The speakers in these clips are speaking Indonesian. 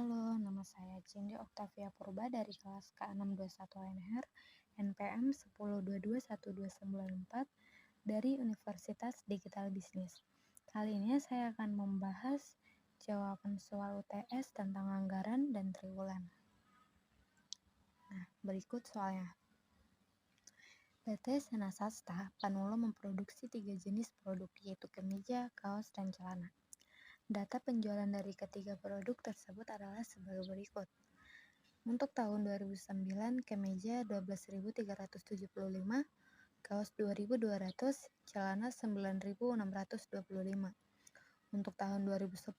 Halo, nama saya Cindy Oktavia Purba dari kelas K621 LNR, NPM 10221294 dari Universitas Digital Bisnis. Kali ini saya akan membahas jawaban soal UTS tentang anggaran dan triwulan. Nah, berikut soalnya. PT Senasasta Panulo memproduksi 3 jenis produk, yaitu kemeja, kaos, dan celana. Data penjualan dari ketiga produk tersebut adalah sebagai berikut. Untuk tahun 2009, kemeja 12.375, kaos 2.200, celana 9.625. Untuk tahun 2010,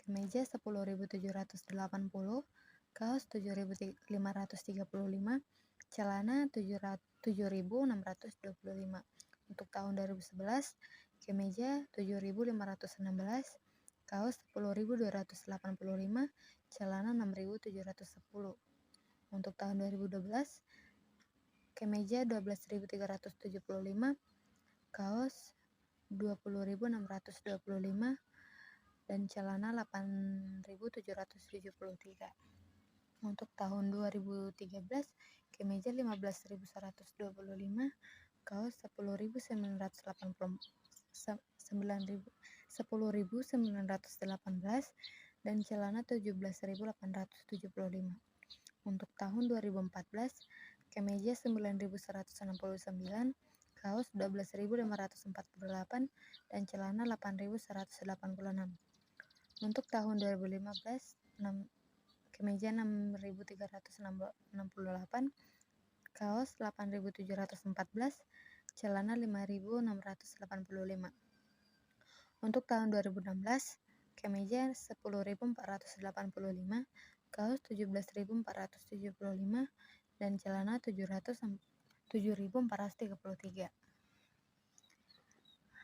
kemeja 10.780, kaos 7.535, celana 7.625. Untuk tahun 2011, kemeja 7.516, kaos 10.285, celana 6.710. Untuk tahun 2012, kemeja 12.375, kaos 20.625, dan celana 8.773. Untuk tahun 2013, kemeja 15.125, kaos 10.918, dan celana 17.875. Untuk tahun 2014, kemeja 9.169, kaos 12.548, dan celana 8.186. Untuk tahun 2015, kemeja 6.368, kaos 8.714, celana 5.685. Untuk tahun 2016, kemeja 10.485, kaos 17.475, dan celana 7.433.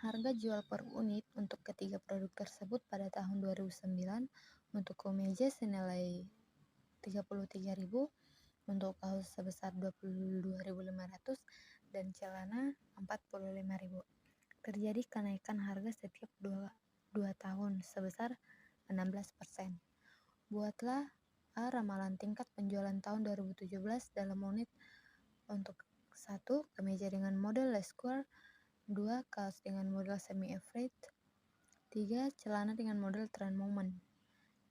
Harga jual per unit untuk ketiga produk tersebut pada tahun 2009, untuk kemeja senilai 33.000, untuk kaos sebesar 22.500, dan celana 45.000. Terjadi kenaikan harga setiap 2 tahun sebesar 16%. Buatlah ramalan tingkat penjualan tahun 2017 dalam unit untuk 1. Kemeja dengan model less square, 2. Kaos dengan model semi-average, 3. Celana dengan model trend moment.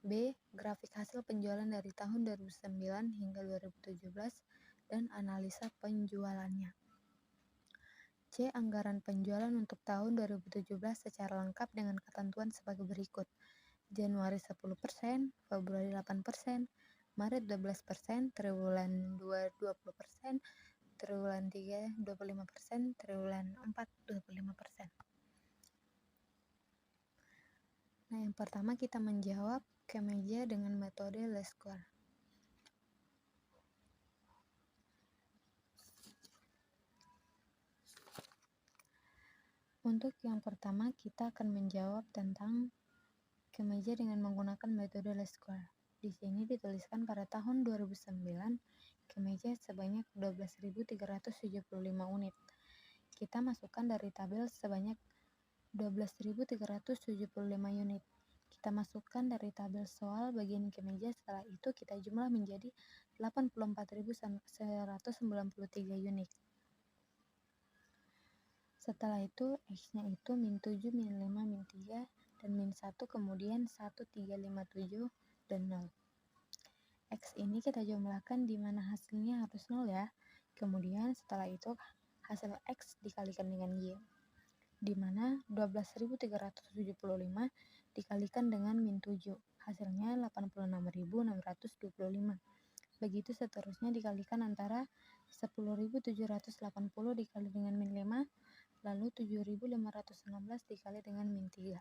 B. Grafik hasil penjualan dari tahun 2009 hingga 2017 dan analisa penjualannya. C. Anggaran penjualan untuk tahun 2017 secara lengkap dengan ketentuan sebagai berikut. Januari 10%, Februari 8%, Maret 12%, triwulan 2 20%, triwulan 3 25%, triwulan 4 25%. Nah, yang pertama kita menjawab kemeja dengan metode less square. Untuk yang pertama, kita akan menjawab tentang kemeja dengan menggunakan metode less square. Di sini dituliskan pada tahun 2009, kemeja sebanyak 12.375 unit. Kita masukkan dari tabel sebanyak 12.375 unit. Kita masukkan dari tabel soal bagian kemeja, setelah itu kita jumlah menjadi 84.193 unit. Setelah itu, X-nya itu min 7, min 5, min 3, dan min 1, kemudian 1, 3, 5, 7, dan 0. X ini kita jumlahkan di mana hasilnya harus 0 ya. Kemudian setelah itu, hasil X dikalikan dengan Y, di mana 12.375 dikalikan dengan min 7, hasilnya 86.625. Begitu seterusnya dikalikan antara 10.780 dikali dengan min 5, lalu 7.516 dikali dengan min 3.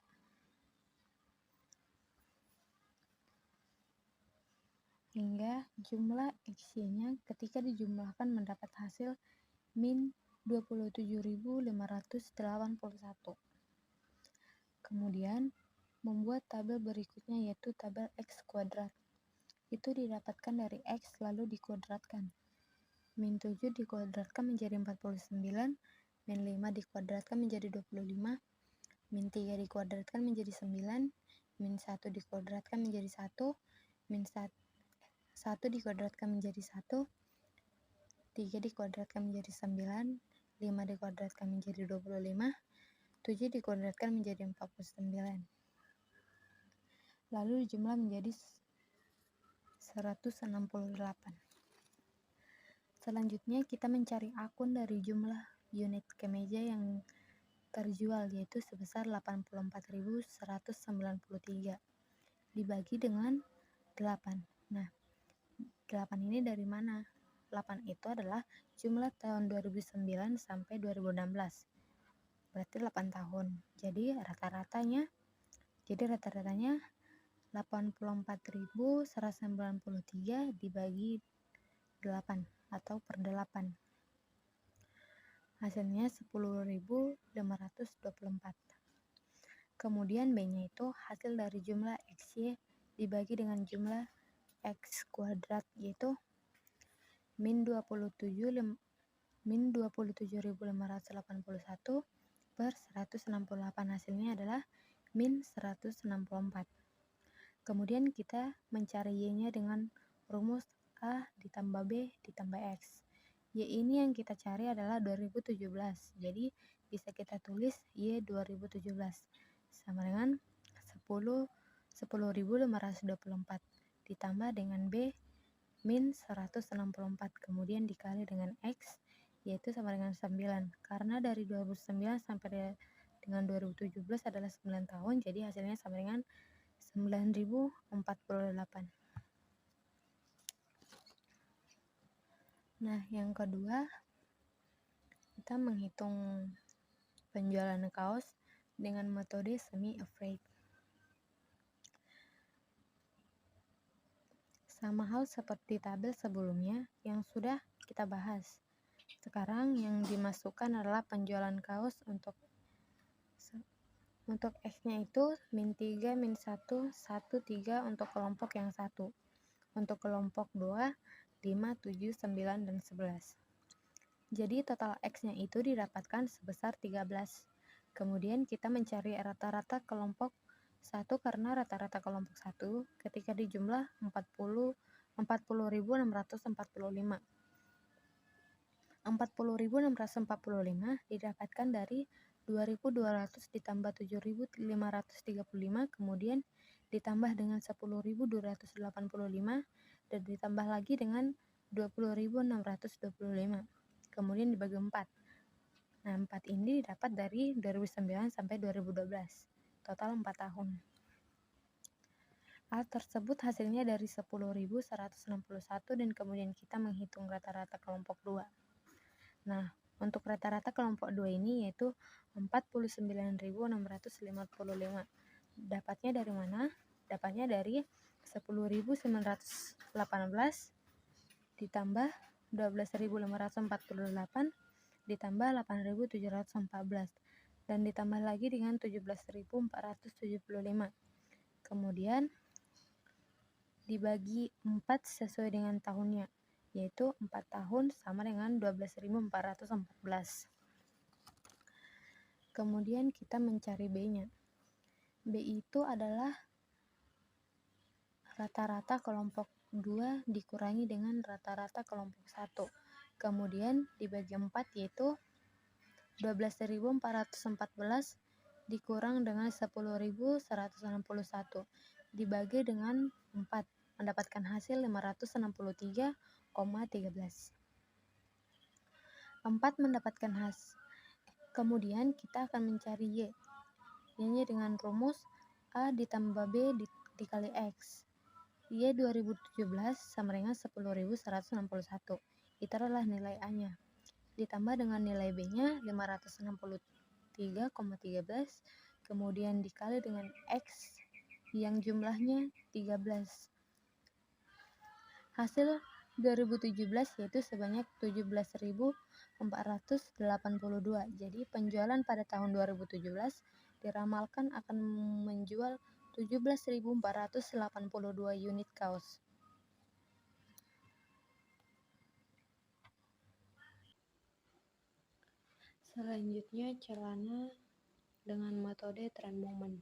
Hingga jumlah X-nya ketika dijumlahkan mendapat hasil min 27.581. Kemudian membuat tabel berikutnya, yaitu tabel X kuadrat. Itu didapatkan dari X lalu dikuadratkan. Min 7 dikuadratkan menjadi 49, min 5 dikuadratkan menjadi 25, min 3 dikuadratkan menjadi 9, min 1 dikuadratkan menjadi 1, min 1 dikuadratkan menjadi 1, 3 dikuadratkan menjadi 9, 5 dikuadratkan menjadi 25, 7 dikuadratkan menjadi 49. Lalu jumlah menjadi 168. Selanjutnya kita mencari akun dari jumlah unit kemeja yang terjual, yaitu sebesar 84.193 dibagi dengan 8. Nah, 8 ini dari mana? 8 itu adalah jumlah tahun 2009 sampai 2016. Berarti 8 tahun. Jadi rata-ratanya 84.193 dibagi 8 atau per 8. Hasilnya 10.524. Kemudian B-nya itu hasil dari jumlah XY dibagi dengan jumlah X kuadrat, yaitu min 27.581 per 168. Hasilnya adalah min 164. Kemudian kita mencari Y-nya dengan rumus A ditambah B ditambah X. Y ini yang kita cari adalah 2017. Jadi bisa kita tulis Y 2017 sama dengan 10.524 ditambah dengan B min 164 kemudian dikali dengan X, yaitu sama dengan 9. Karena dari 2009 sampai dengan 2017 adalah 9 tahun, jadi hasilnya sama dengan 9.048. Nah, yang kedua, kita menghitung penjualan kaos dengan metode semi-afraid. Sama hal seperti tabel sebelumnya yang sudah kita bahas. Sekarang yang dimasukkan adalah penjualan kaos untuk X-nya itu min 3, min 1, 1, 3 untuk kelompok yang 1. Untuk kelompok 2, 5, 7, 9, dan 11. Jadi total X-nya itu didapatkan sebesar 13. Kemudian kita mencari rata-rata kelompok 1 karena rata-rata kelompok 1 ketika dijumlah 40.645. 40.645 didapatkan dari 2.200 ditambah 7.535 kemudian ditambah dengan 10.285 dan ditambah lagi dengan 20.625 kemudian dibagi 4. Nah, 4 ini didapat dari 2009 sampai 2012, total 4 tahun. Hal tersebut hasilnya dari 10.161 dan kemudian kita menghitung rata-rata kelompok 2. Nah, untuk rata-rata kelompok 2 ini yaitu 49.655. Dapatnya dari mana? Dapatnya dari 10.918 ditambah 12.548 ditambah 8.714 dan ditambah lagi dengan 17.475. Kemudian dibagi 4 sesuai dengan tahunnya, yaitu 4 tahun sama dengan 12.414. Kemudian kita mencari B-nya. B itu adalah rata-rata kelompok 2 dikurangi dengan rata-rata kelompok 1. Kemudian dibagi 4 yaitu 12.414 dikurang dengan 10.161 dibagi dengan 4 mendapatkan hasil 563,13. 4 mendapatkan hasil. Kemudian kita akan mencari Y. Y-nya dengan rumus A ditambah B dikali X. Y 2017 sama dengan 10.161. Itu adalah nilai A-nya. Ditambah dengan nilai B-nya 563,13. Kemudian dikali dengan X yang jumlahnya 13. Hasil 2017 yaitu sebanyak 17.482. Jadi penjualan pada tahun 2017 diramalkan akan menjual 17.482 unit kaos. Selanjutnya celana dengan metode trend moment.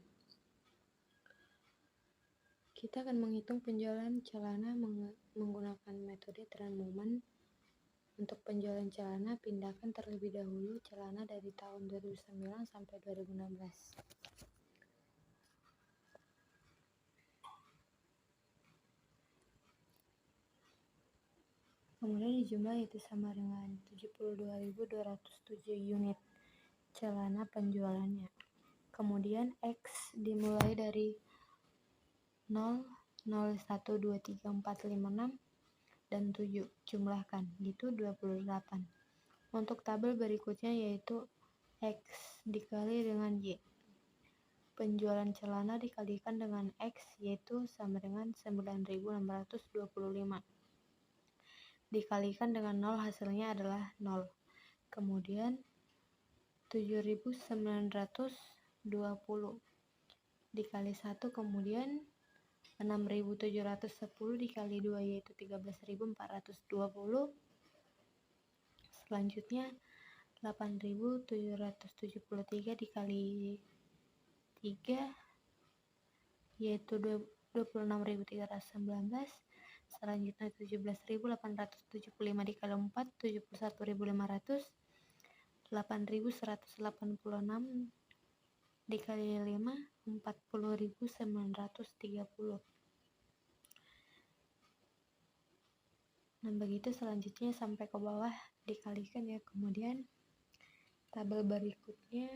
Kita akan menghitung penjualan celana menggunakan metode tren moment. Untuk penjualan celana, pindahkan terlebih dahulu celana dari tahun 2009 sampai 2016. Kemudian dijumlah yaitu sama dengan 72.207 unit celana penjualannya. Kemudian X dimulai dari 0, 0, 1, 2, 3, 4, 5, 6, dan 7. Jumlahkan, gitu 28. Untuk tabel berikutnya yaitu X dikali dengan Y. Penjualan celana dikalikan dengan X yaitu sama dengan 9.625. Dikalikan dengan 0 hasilnya adalah 0. Kemudian 7.920 dikali 1, kemudian 6.710 dikali 2 yaitu 13.420. Selanjutnya 8.773 dikali 3 yaitu 26.319. Selanjutnya 17.875 dikali 4 71.500. 8.186 dikali 5 40.930. Nah begitu selanjutnya sampai ke bawah dikalikan ya. Kemudian tabel berikutnya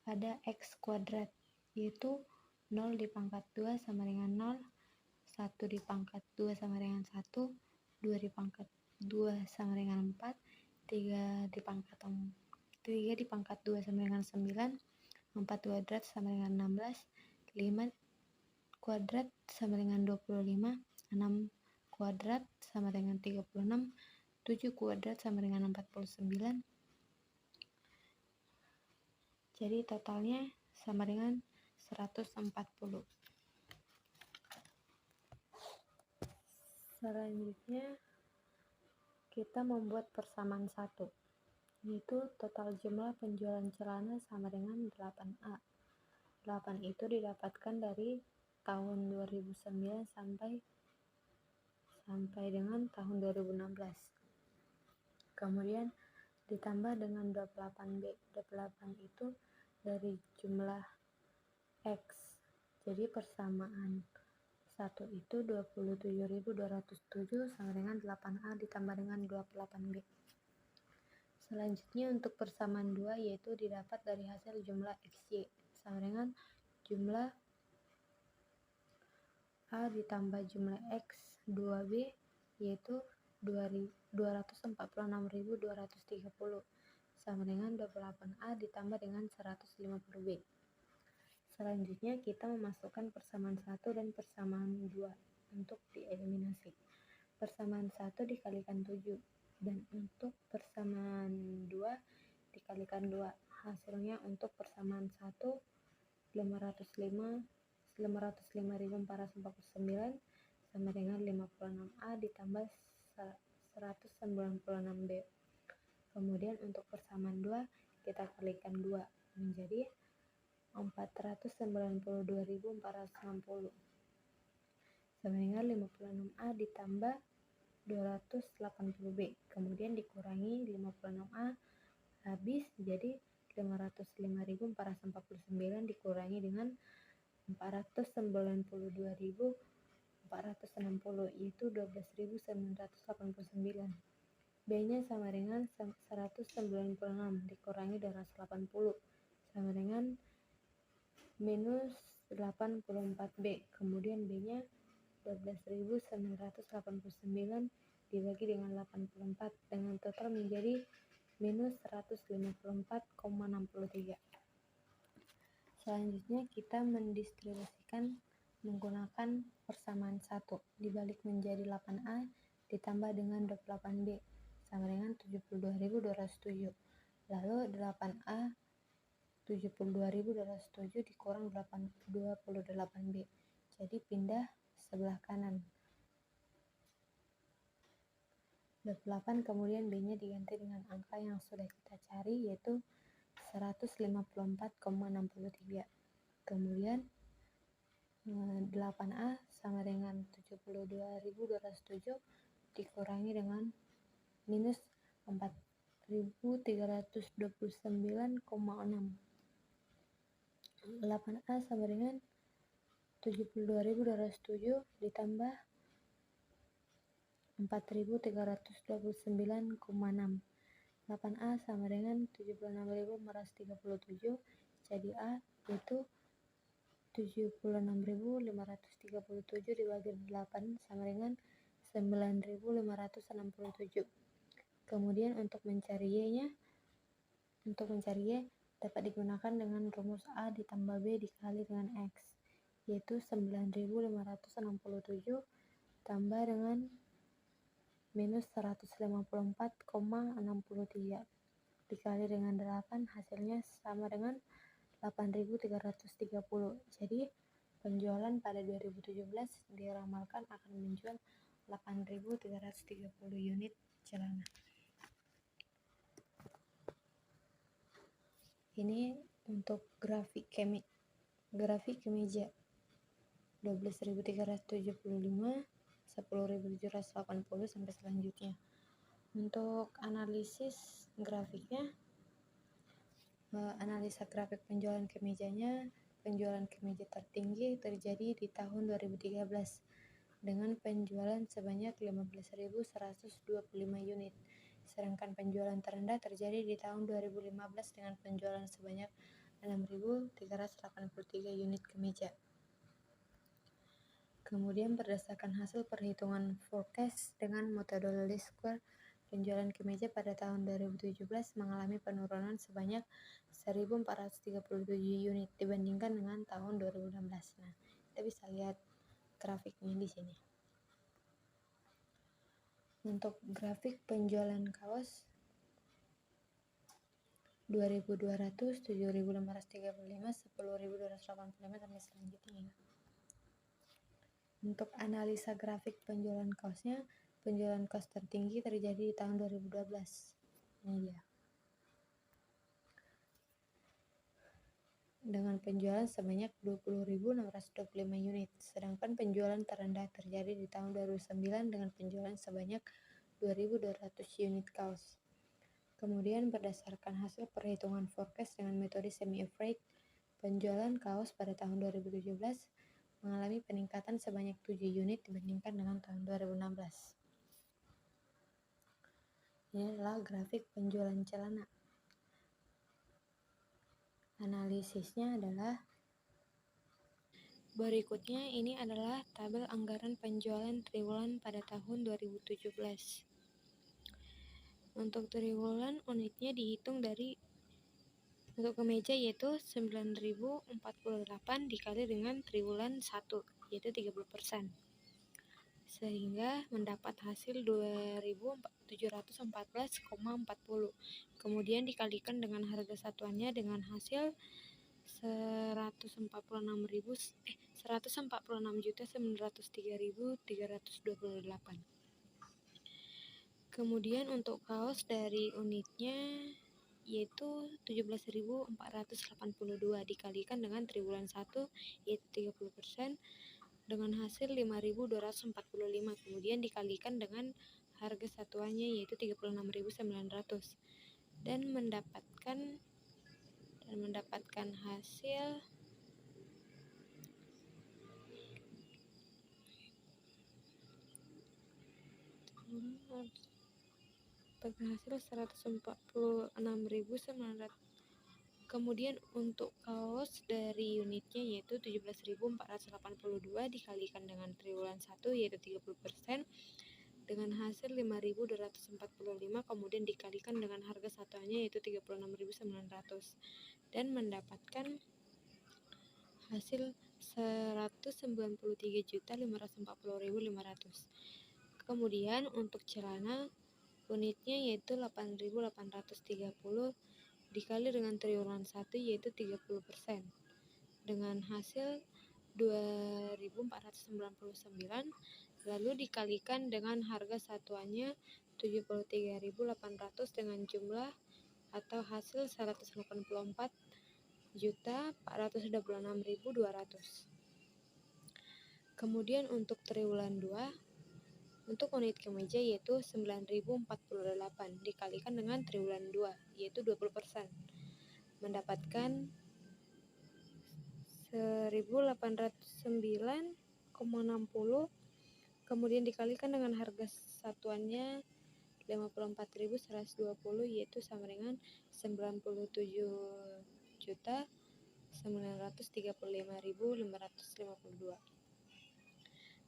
ada X kuadrat, yaitu 0 dipangkat 2 sama dengan 0, 1 dipangkat 2 sama dengan 1, 2 dipangkat 2 sama dengan 4, 3 dipangkat 2 sama dengan 9, 4 kuadrat sama dengan 16, 5 kuadrat sama dengan 25, 6 kuadrat sama dengan 36, 7 kuadrat sama dengan 49. Jadi totalnya sama dengan 140. Selanjutnya kita membuat persamaan 1, yaitu total jumlah penjualan celana sama dengan 8A. 8 itu didapatkan dari tahun 2009 sampai dengan tahun 2016. Kemudian ditambah dengan 28B. 28 itu dari jumlah X. Jadi persamaan 1 itu 27.207 sama dengan 8A ditambah dengan 28B. Selanjutnya untuk persamaan 2 yaitu didapat dari hasil jumlah XY sama dengan jumlah A ditambah jumlah X 2B yaitu 246.230 sama dengan 28A ditambah dengan 150B. Selanjutnya kita memasukkan persamaan 1 dan persamaan 2 untuk dieliminasi. Persamaan 1 dikalikan 7 dan untuk persamaan 2 dikalikan 2. Hasilnya untuk persamaan 1 505.449 sama dengan 56A ditambah 196B. Kemudian untuk persamaan 2 kita kalikan 2 menjadi 492.460 sama dengan 56A ditambah 280B. Kemudian dikurangi 56A habis jadi 505.449 dikurangi dengan 492.460 yaitu 12.989. B-nya sama dengan 196 dikurangi 280 sama dengan minus 84B. Kemudian B-nya 12.989 dibagi dengan 84 dengan total menjadi minus 154,63. Selanjutnya kita mendistribusikan menggunakan persamaan 1 dibalik menjadi 8A ditambah dengan 28B sama dengan 72.207. Lalu 8A 72.207 dikurang 28B. Jadi pindah sebelah kanan. 28 kemudian B-nya diganti dengan angka yang sudah kita cari yaitu 154,63. Kemudian 8A sama dengan 72.207 dikurangi dengan minus 4.329,6. 8A sama dengan 72.207 ditambah 4.329,6. 8A sama dengan 76.437, jadi A yaitu 76.537 dibagi 8 sama dengan 9.567. Kemudian untuk mencari Y-nya, dapat digunakan dengan rumus A ditambah B dikali dengan X, yaitu 9.567 tambah dengan minus 154,63 dikali dengan 8, hasilnya sama dengan 8.330. Jadi penjualan pada 2017 diramalkan akan menjual 8.330 unit celana. Ini untuk grafik kemeja 12.375, 10.780 sampai selanjutnya. Untuk analisis grafiknya, analisa grafik penjualan kemejanya, penjualan kemeja tertinggi terjadi di tahun 2013 dengan penjualan sebanyak 15.125 unit. Sedangkan penjualan terendah terjadi di tahun 2015 dengan penjualan sebanyak 6.383 unit kemeja. Kemudian berdasarkan hasil perhitungan forecast dengan metode least square, penjualan kemeja pada tahun 2017 mengalami penurunan sebanyak 1.437 unit dibandingkan dengan tahun 2016. Nah, kita bisa lihat grafiknya di sini. Untuk grafik penjualan kaos 2.200, 7.535, 10.285 sampai selanjutnya. Untuk analisa grafik penjualan kaosnya, penjualan kaos tertinggi terjadi di tahun 2012. Ini dia. Dengan penjualan sebanyak 20.625 unit. Sedangkan penjualan terendah terjadi di tahun 2009 dengan penjualan sebanyak 2.200 unit kaos. Kemudian berdasarkan hasil perhitungan forecast dengan metode semi-average, penjualan kaos pada tahun 2017 mengalami peningkatan sebanyak 7 unit dibandingkan dengan tahun 2016. Ini adalah grafik penjualan celana. Analisisnya adalah berikutnya. Ini adalah tabel anggaran penjualan triwulan pada tahun 2017. Untuk triwulan unitnya dihitung dari untuk kemeja yaitu 9.048 dikali dengan triwulan 1 yaitu 30%. Sehingga mendapat hasil 2.714,40. Kemudian dikalikan dengan harga satuannya dengan hasil 146.903.328. Kemudian untuk kaos dari unitnya yaitu 17.482 dikalikan dengan triwulan 1 yaitu 30% dengan hasil 5.245, kemudian dikalikan dengan harga satuannya yaitu 36.900 dan mendapatkan hasil hasil 146.900. Kemudian untuk kaos dari unitnya yaitu 17.482 dikalikan dengan triwulan 1 yaitu 30% dengan hasil 5.245, kemudian dikalikan dengan harga satuannya yaitu 36.900 dan mendapatkan hasil 193.540.500. Kemudian untuk celana unitnya yaitu 8.830 dikali dengan triwulan 1 yaitu 30% dengan hasil 2.499, lalu dikalikan dengan harga satuannya 73.800 dengan jumlah atau hasil 184.426.200. Kemudian untuk triwulan 2, untuk unit kemeja yaitu 9.048 dikalikan dengan triwulan 2 yaitu 20%, mendapatkan 1.809,60, kemudian dikalikan dengan harga satuannya 54.120 yaitu sama dengan 97.935.552.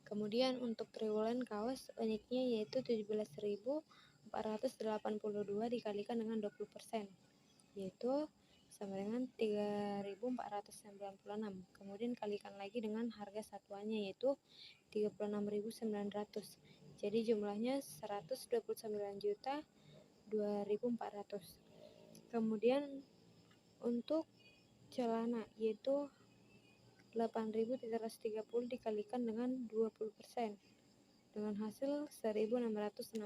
Kemudian untuk triwulan kaos unitnya yaitu 17.482 dikalikan dengan 20% yaitu sama dengan 3.496. Kemudian kalikan lagi dengan harga satuannya yaitu 36.900. Jadi jumlahnya 129.2.400. Kemudian untuk celana yaitu 8.330 dikalikan dengan 20% dengan hasil 1.666.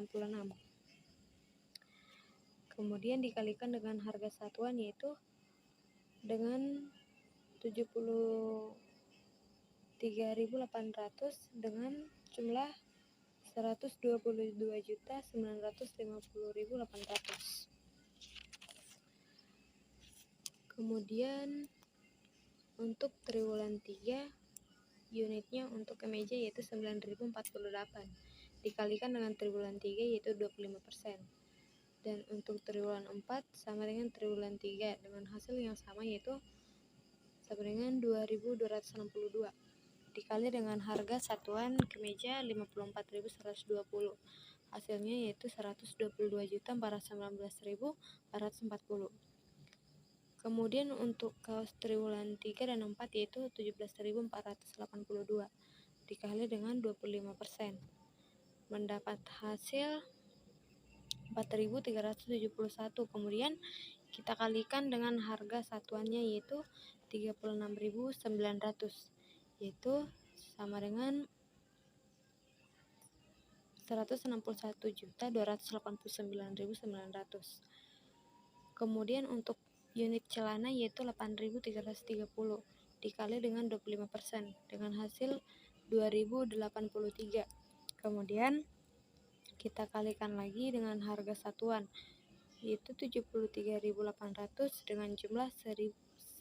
Kemudian dikalikan dengan harga satuan yaitu dengan 73.800 dengan jumlah 122.950.800. Kemudian untuk triwulan 3 unitnya untuk kemeja yaitu 9.048 dikalikan dengan triwulan 3 yaitu 25%. Dan untuk triwulan 4 sama dengan triwulan 3 dengan hasil yang sama yaitu sama dengan 2.262 dikali dengan harga satuan kemeja 54.120, hasilnya yaitu 122.419.440. Kemudian untuk kaos triwulan 3 dan 4 yaitu 17.482 dikali dengan 25%, mendapat hasil 4.371. Kemudian kita kalikan dengan harga satuannya yaitu 36.900 yaitu sama dengan 161.289.900. Kemudian untuk unit celana yaitu 8.330 dikali dengan 25% dengan hasil 2.083. Kemudian kita kalikan lagi dengan harga satuan yaitu 73.800 dengan jumlah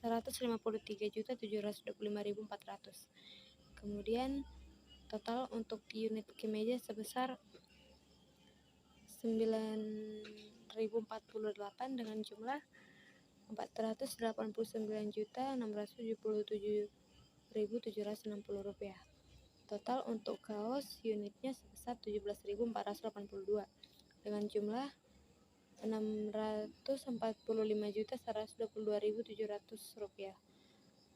153.725.400. Kemudian total untuk unit kemeja sebesar 9.048 dengan jumlah 489.677.760 rupiah. Total untuk kaos unitnya sebesar 17.482 dengan jumlah 645.122.700 rupiah.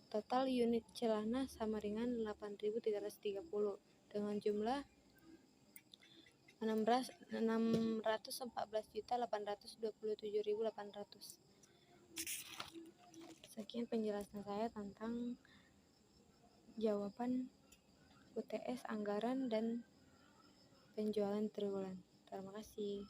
Total unit celana sama dengan 8.330 dengan jumlah 614.827.800. Sekian penjelasan saya tentang jawaban UTS anggaran dan penjualan triwulan. Terima kasih.